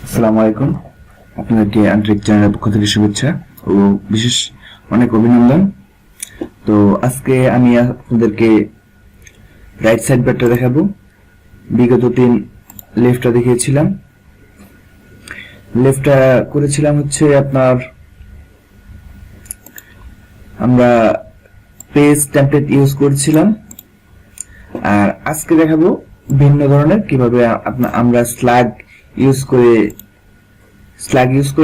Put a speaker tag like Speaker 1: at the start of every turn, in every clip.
Speaker 1: আসসালামু আলাইকুম। আপনাদেরকে আন্তরিক চ্যানেলের পক্ষ থেকে শুভেচ্ছা ও বিশেষ অনেক অভিনন্দন। তো আজকে আমি আপনাদেরকে রাইট সাইড বারটা দেখাবো। বিগত দিন লেফটটা দেখিয়েছিলাম। লেফটটা করেছিলাম হচ্ছে আপনার আমরা পেজ টেমপ্লেট ইউজ করেছিলাম, আর আজকে দেখাবো ভিন্ন ধরনের কিভাবে আমরা স্লাগ ইউজ করে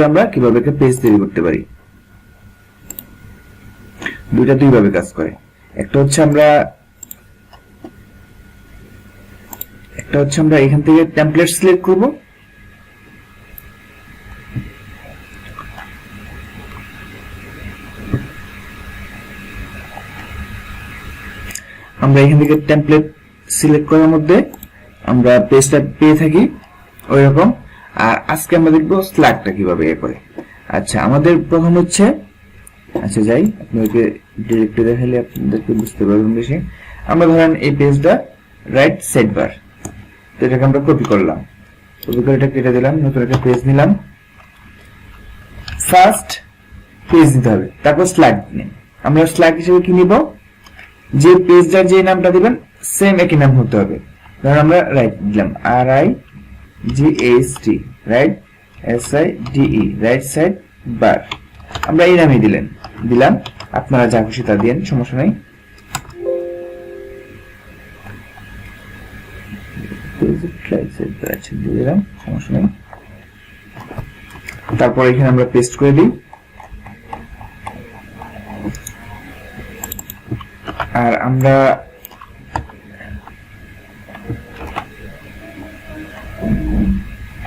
Speaker 1: আমরা কিভাবে একটা পেজ তৈরি করতে পারি। দুইটা দুইভাবে কাজ করে। একটা হচ্ছে আমরা এখান থেকে টেমপ্লেট সিলেক্ট করব, আমরা এখান থেকে টেমপ্লেট সিলেক্ট করার মধ্যে আমরা পেজটা পেয়ে থাকি ওই রকম। আর আজকে আমরা দেখবো স্ল্যাগটা কিভাবে করে। আচ্ছা, আমাদের প্রথম হচ্ছে যাই আপনাদেরকে ডিরেক্টলি দেখালে আপনাদেরকে বুঝতে পারবেন বেশি। আমরা ধরেন এই পেজটা রাইট সাইড বার, তো এটাকে আমরা কপি করলাম, কপি করে এটা কেটে দিলাম, নতুন একটা পেজ নিলাম। ফার্স্ট পেজ দিতে হবে, তারপর স্ল্যাগ নেই। আমরা স্ল্যাগ হিসেবে কি নিব, যে পেজটার যে নামটা দিবেন সেম একই নাম হতে হবে। ধরেন আমরা রাইট দিলাম, RIGHT, right SIDE, right side বার। আমরা এই নামই দিলাম। আপনারা যা খুশি তা দিন, সমস্যা নাই। দিলাম, সমস্যা নেই। তারপর এখানে আমরা পেস্ট করে দিই। আর আমরা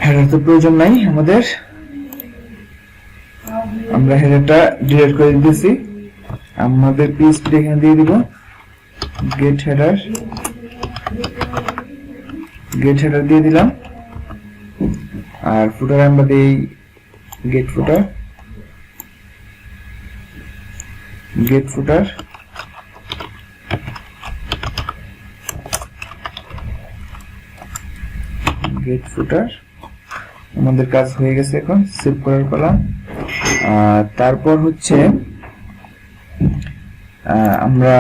Speaker 1: হেডার তো প্রয়োজন নাই আমাদের, আমরা হেডারটা ডিলিট করে দিতেছি। আমাদের পিএইচপি এখানে দিয়ে দিব গেট হেডার দিয়ে দিলাম। আর ফুটার আমরা দিই গেট ফুটার আমাদের কাজ হয়ে গেছে। এখন সেভ করার পালা। তারপর হচ্ছে আমরা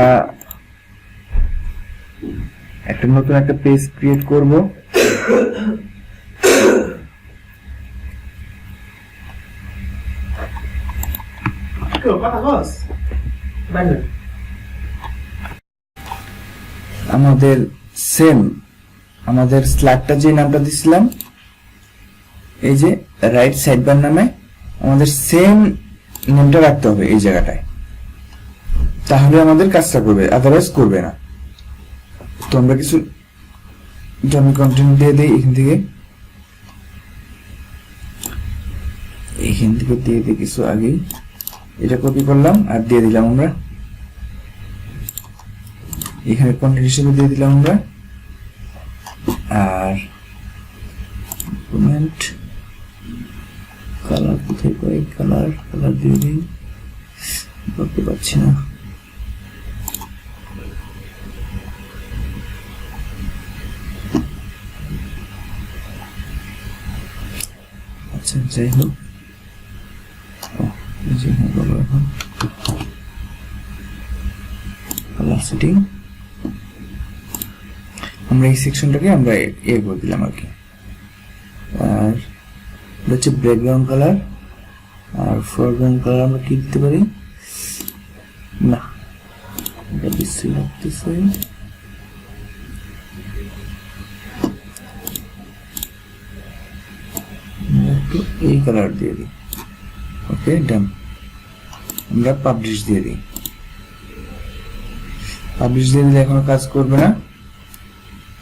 Speaker 1: নতুন একটা পেজ ক্রিয়েট করব। আমাদের স্ল্যাগটা যে নামটা দিছিলাম, এই যে রাইট সাইড বার নামে, আমাদের সেম নেমটা রাখতে হবে এই জায়গাটায়, তাহলে আমাদের কাজটা করবে, আদারওয়াইজ করবে না। তো আমরা কিছু ডমি কন্টেন্ট দিয়ে দিই এখান থেকে দিয়ে দিই কিছু আগেই। এটা কপি করলাম আর দিয়ে দিলাম আমরা এখানে কন্টেন্ট হিসেবে দিয়ে দিলাম আমরা। আর কমেন্ট কালার কোথায় পাই, কালার দিয়ে দিই, বলতে পারছি না। আচ্ছা, যাই হোক, কালার সেটিং আমরা এই সেকশনটাকে আমরা করে দিলাম আর কি। আর হচ্ছে ব্যাকগ্রাউন্ড কালার আর ফরগ্রাউন্ড কালার আমরা কি দিতে পারি না, এটা বেশি লাগতেছে। এই কালার দিয়ে দিই। ওকে, ডান। আমরা পাবলিশ দিয়ে দিই। পাবলিশ দিয়ে দিলে এখনো কাজ করবে না।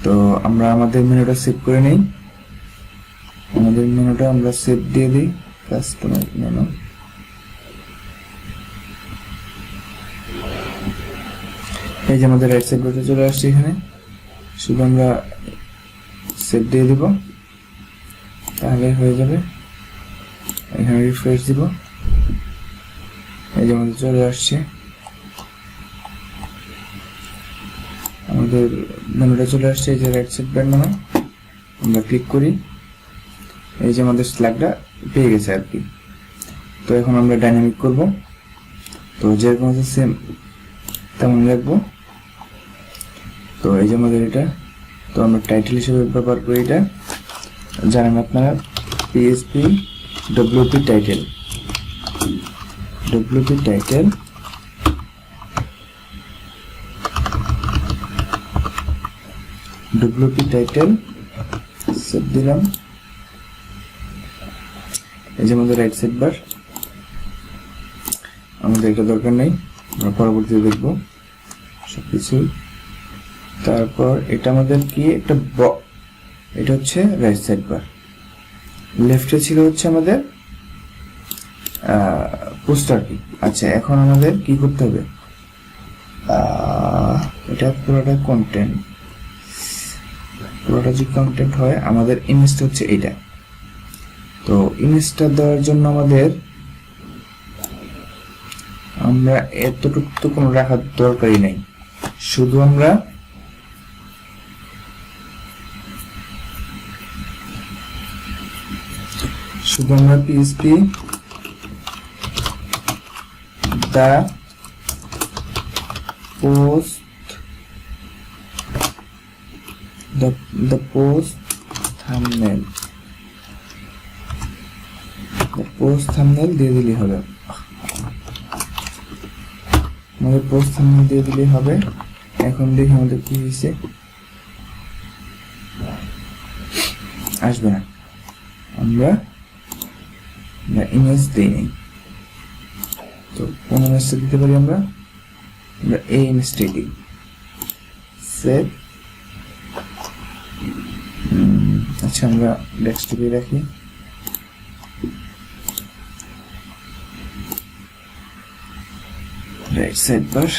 Speaker 1: তো আমরা আমাদের মেনুটা সেভ করে নেই। আমাদের মেনুটা আমরা সেভ দিয়ে দিই, কাস্টমার মেনু। এই যে আমাদের রাইট সাইড বারটা চলে আসছে এখানে, শুধু আমরা সেভ দিয়ে দিব, তাহলে হয়ে যাবে। এখানে রিফ্রেশ দিব, এই যে আমাদের চলে আসছে। আমাদের মেনুটা চলে আসছে, এই যে রাইট সাইড বার নামে। আমরা ক্লিক করি, এই যে আমাদের স্ল্যাগটা পেয়ে গেছে আর কি। তো এখন আমরা ডাইনামিক করব, তো যেরকম আছে সেম তেমন রাখবো। তো এই যে আমাদের এটা, তো আমরা টাইটেল হিসেবে ব্যবহার করি এটা, জানেন আপনারা PHP WP title, WP title save দিলাম। এই যে আমাদের রাইট সাইড বার, আমাদের এটা দরকার নেই, আমরা পরবর্তীতে দেখবো সবকিছু। তারপর এটা আমাদের কি একটা এটা হচ্ছে রাইট সাইড বার, লেফটে ছিল হচ্ছে আমাদের পোস্টার কি। আচ্ছা, এখন আমাদের কি করতে হবে, এটা পুরোটা কন্টেন্ট, পুরোটা যে কন্টেন্ট হয়, আমাদের ইমেজটা হচ্ছে এইটা। তো ইমেজটা দেওয়ার জন্য আমরা এতটুকু তো কোনো রাখার দরকারই নাই, শুধু আমরা পিএইচপি the post thumbnail দিয়ে দিলেই হবে, আমাদের পোস্ট থাম্বনেল দিয়ে দিলেই হবে। এখন দেখি আমাদের কি হয়েছে, আসবে না, আমরা ইমেজ দিই নাই। তো কোন ইমেজটা দিতে পারি, আমরা এই ইমেজটাই দিই, সেভ। আচ্ছা, আমরা ডেস্কটপে রাখি। রাইট সাইড বার,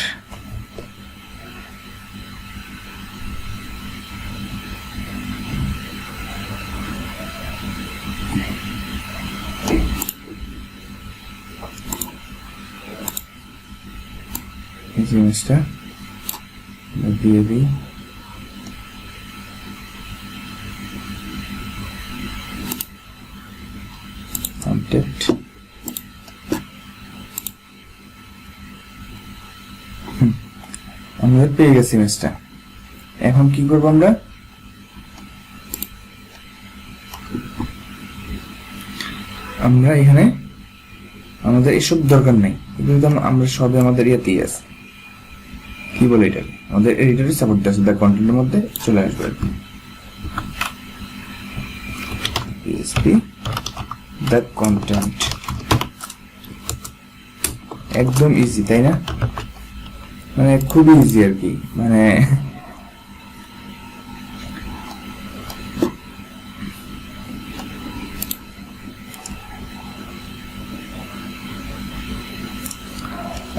Speaker 1: এই জিনিসটা দিয়ে দিই। কন্টেন্ট আমরা পেয়ে গেছি ইমেজটা। এখন কি করব, আমরা এখানে আমাদের এসব দরকার নেই, কিন্তু আমরা সবে আমাদের ইয়াতেই আছে, কি বলে এটা, আমাদের এডিটরে সাপোর্ট আছে, দ্য কন্টেন্টের মধ্যে চলে আসবে আর কি। পিএইচপি দ্য কন্টেন্ট, একদম ইজি, তাই না? মানে খুবই ইজি আর কি, মানে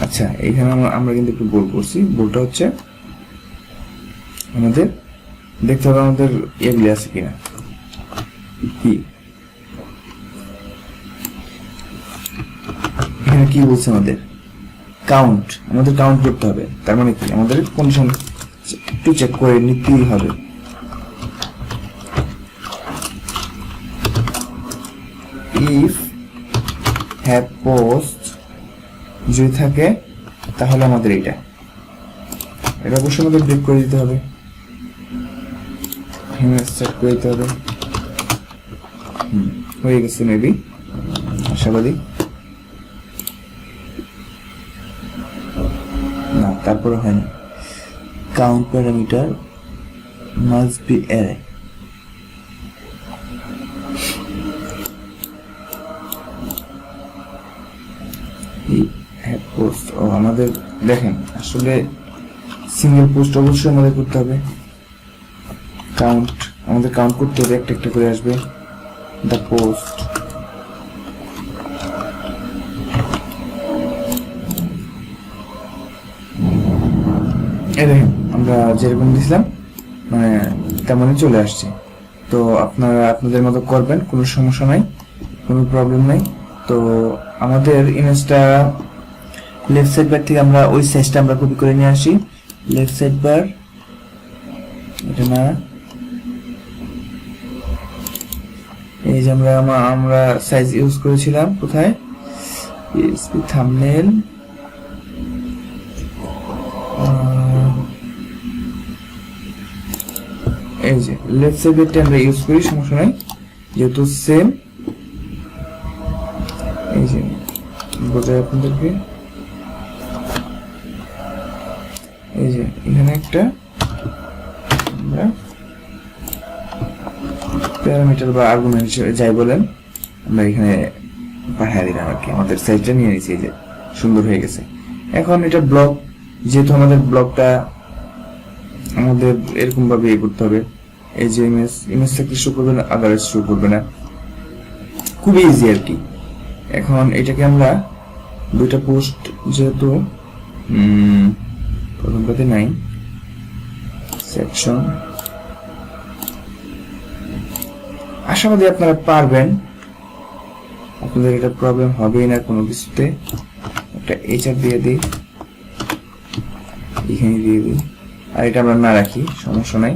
Speaker 1: আচ্ছা, এখানে আমরা কিন্তু একটু ভুল করছি। ভুলটা হচ্ছে আমাদের দেখতে হবে আমাদের এগুলি আছে কিনা, কি এখানে কি বলছে আমাদের কাউন্ট, আমাদের কাউন্ট করতে হবে। তার মানে কি, আমাদের কন্ডিশন একটু চেক করে নিতেই হবে। ইফ হ্যাভ পোস্ট যদি থাকে, তাহলে আমাদের এটা অবশ্যই আমাদের ব্রেক করে দিতে হবে, সেট করে দিতে হবে। হয়ে গেছে মেবি, আশাবাদী। না, তারপরে হয়নি। Count parameter must be array, post. ও আমাদের দেখেন, আসলে সিঙ্গেল পোস্ট অবশ্যই আমাদের করতে হবে। কাউন্ট, আমাদের কাউন্ট করতে হবে, একটা একটা করে আসবে। দ্য পোস্ট, এই দেখেন আমরা যেরকম দিয়েছিলাম মানে তেমনই চলে আসছে। তো আপনারা আপনাদের মতো করবেন, কোনো সমস্যা নাই, কোনো প্রবলেম নাই। তো আমাদের ইমেজটা লেফট সাইড বার থেকে আমরা ওই সাইজটা আমরা কপি করে নিয়ে আসি। লেফট সাইড বার, এটা না, এই যে আমরা সাইজ ইউজ করেছিলাম কোথায়, পিএইচপি থাম্বনেল, এই যে লেফট সাইডেরটা আমরা ইউজ করি, সমস্যা নাই, যেহেতু সেম। এই যে বোঝায় আপনাদেরকে, এই যে এখানে একটা আমরা প্যারামিটার বা আর্গুমেন্ট যাই বলেন আমরা এখানে পাঠিয়ে দিলাম আর কি, আমাদের সাইজটা নিয়ে নিয়েছি, এই যে সুন্দর হয়ে গেছে। এখন এটা ব্লক, যেহেতু আমাদের ব্লকটা আমাদের এরকম ভাবে ইয়ে করতে হবে, এই যে ইমেজ থাকলে শো করবে না, আদারওয়াইজ শো করবে না, খুবই ইজি আর কি। এখন এটাকে আমরা দুইটা পোস্ট, যেহেতু প্রথমটাতে নাই সেকশন, আশাবাদী আপনারা পারবেন, আপনাদের এটা প্রবলেম হবেই না কোনো কিছুতে। একটা এইচআর দিয়ে দিই, এখানে দিয়ে দিই, আর এটা আমরা না রাখি, সমস্যা নাই,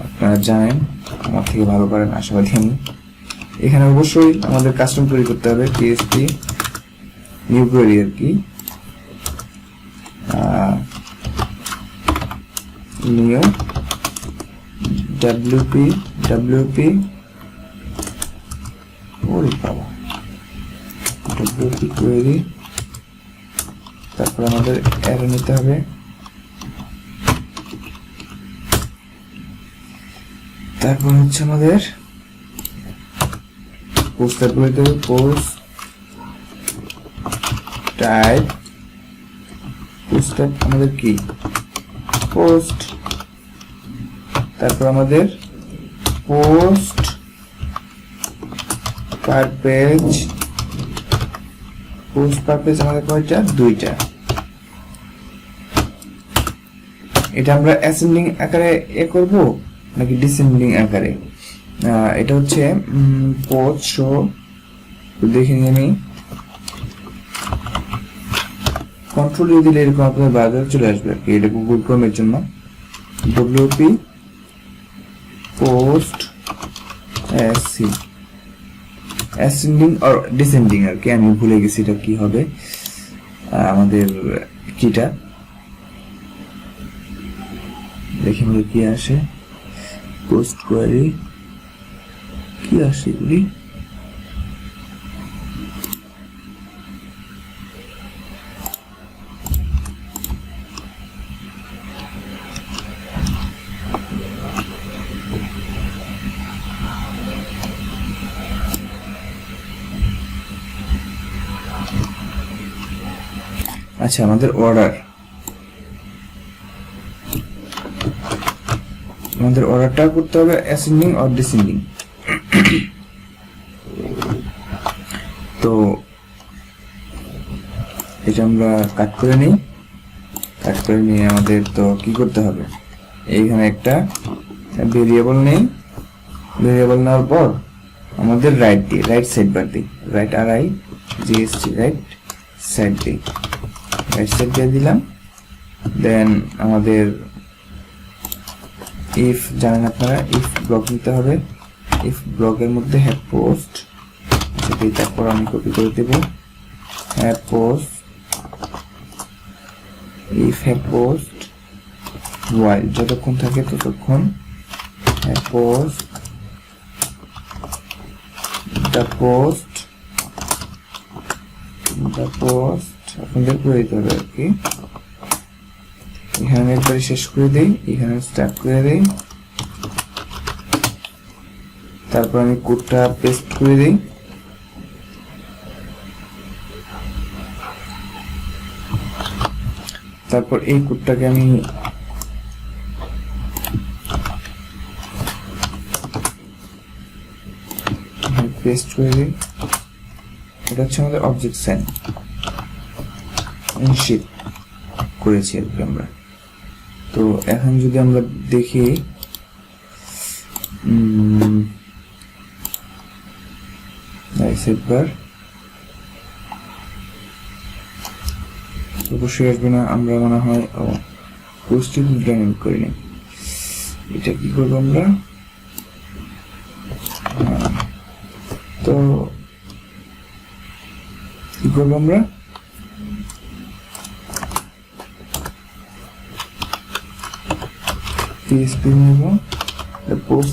Speaker 1: আপনারা জানেন আমার থেকে ভালো পারেন আশাবাদী আমি। এখানে অবশ্যই আমাদের কাস্টম তৈরি করতে হবে, পিএইচপি নিউ কোয়েরি আর কি, নিউ ডব্লিউপি ওরে বাবা ডব্লিউপি কোয়েরি, তারপর আমাদের অ্যারে নিতে হবে, তারপর হচ্ছে আমাদের পোস্ট টাইপ করতে হবে, পোস্ট টাইপ, পোস্ট টাইপ আমাদের কি পোস্ট, তারপর আমাদের post per page, post per page আমাদের কয়টা, দুইটা। এটা আমরা অ্যাসেন্ডিং আকারে এ করব নাকি ডিসেন্ডিং আকারে, এটা হচ্ছে পোস্ট শো, দেখে নিয়ে আমি কন্ট্রোল দিয়ে দিলে এরকম আপনার বাজার চলে আসবে আর কি, এটা গুগল ক্রোমের জন্য। ডব্লিউপি পোস্ট এসসি, অ্যাসেন্ডিং আর ডিসেন্ডিং আর কি, আমি ভুলে গেছি এটা কি হবে আমাদের কিটা, দেখি আমাদের কি আসে, পোস্ট কোয়েরি কি আসে এগুলি, আচ্ছা আমাদের অর্ডারটা করতে হবে অ্যাসেন্ডিং আর ডিসেন্ডিং। তো এটা আমরা কাট করে নিই, কাট করে নিয়ে আমাদের তো কি করতে হবে, এইখানে একটা ভেরিয়েবল নেই, ভেরিয়েবল নেওয়ার পর আমাদের রাইট দিই, রাইট সাইড বার দিই, রাইট আর আই জিএসটি, রাইট সাইড দিই, রাইট সাইড দিয়ে দিলাম। দেন আমাদের ইফ জানেন আপনারা, ইফ ব্লক নিতে হবে, ইফ ব্লকের মধ্যে হ্যাভ পোস্ট, তারপর আমি কপি করে দেব, have post, if have post while, যতক্ষণ থাকে ততক্ষণ হ্যাভ পোস্ট, দ্য পোস্ট আপনাদের করে দিতে হবে আর কি। এখানে একবারে শেষ করে দিই, এখানে স্টার্ট করে দিই, তারপর আমি কোডটা পেস্ট করে দিই, তারপর এই কোডটাকে আমি পেস্ট করে দিই, এটা হচ্ছে আমাদের অবজেক্ট সাইন ইনশিট করেছি আর কি আমরা। তো এখন যদি আমরা দেখি সেটবার অবশ্যই আসবে না, আমরা মনে হয় পোস্টিং ডাইনামিক করিনি, এটা কি করবো আমরা, করবো আমরা, PHP নেব, post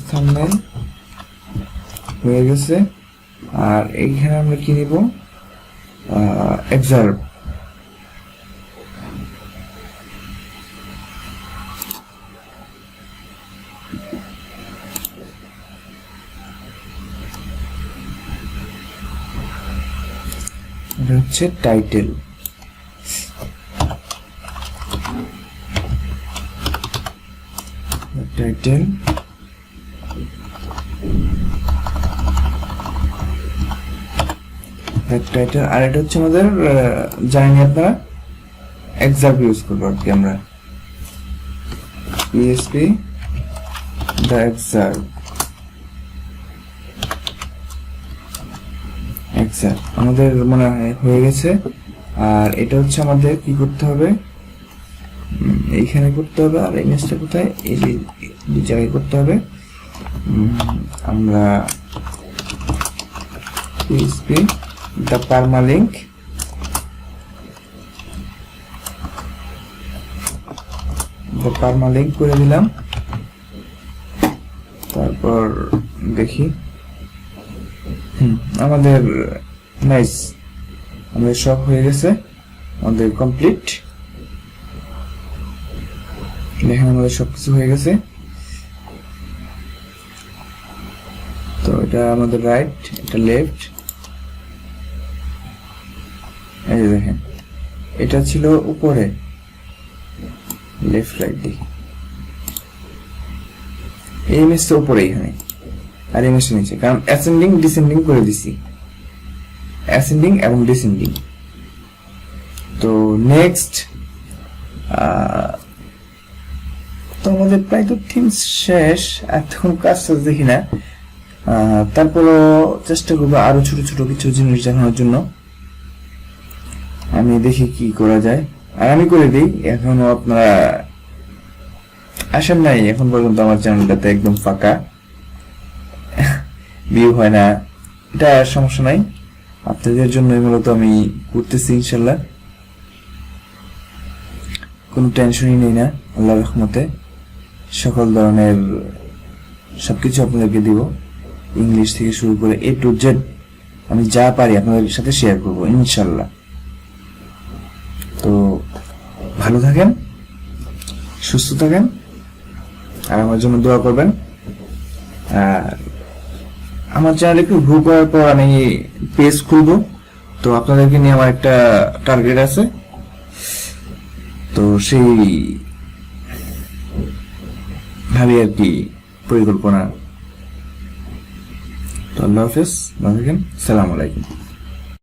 Speaker 1: thumbnail হয়ে গেছে। আর এইখানে আমরা কি নিব, excerpt, এটা হচ্ছে টাইটেল। টাইটেল আর এটা হচ্ছে আমাদের জানি আপনারা এক্সাম্পল ইউজ করবো আর কি আমরা, PHP the excerpt আমাদের মনে হয় হয়ে গেছে। আর এটা হচ্ছে আমাদের কি করতে হবে, এইখানে করতে হবে। আর ইমেজটা কোথায়, এই জায়গায় করতে হবে। আমরা PHP the permalink করে দিলাম। তারপর দেখি, আমাদের নাইস, আমাদের সব হয়ে গেছে, আমাদের কমপ্লিট। দেখেন আমাদের সবকিছু হয়ে গেছে। তো এটা আমাদের রাইট, এটা লেফট, এই যে দেখেন এটা ছিল উপরে, লেফট রাইট দেখি, এই ইমেজটা উপরে এখানে, আর ইমেজটা নিচে, কারণ অ্যাসেন্ডিং ডিসেন্ডিং করে দিছি, অ্যাসেন্ডিং এবং ডিসেন্ডিং। তো নেক্সট, তো আমাদের প্রায় তো থিম শেষ, এখন কাজটা দেখি না, তারপরও চেষ্টা করবো আরো ছোট ছোট কিছু জিনিস দেখানোর জন্য। আমি দেখি কি করা যায়, আর আমি করে দিই। এখনো আপনারা আসেন নাই এখন পর্যন্ত আমার চ্যানেলটাতে, একদম ফাঁকা, ভিউ হয় না, এটা সমস্যা নাই, আপনাদের জন্যই মূলত আমি করতেছি ইনশাল্লাহ, কোনো টেনশনই নেই না। আল্লাহর রহমতে সকল ধরনের সবকিছু আপনাদেরকে দিব, ইংলিশ থেকে শুরু করে A to Z আমি যা পারি আপনাদের সাথে শেয়ার করবো ইনশাল্লাহ। তো ভালো থাকেন, সুস্থ থাকেন, আর আমার জন্য দোয়া করবেন। আর আমার চ্যানেলে একটু গ্রো করার পর আমি পেজ খুলবো, তো আপনাদেরকে নিয়ে আমার একটা টার্গেট আছে, তো সেই ভাবে আর কি পরিকল্পনা। তো আল্লাহ হাফেজ, ভালো থাকেন, সালাম আলাইকুম।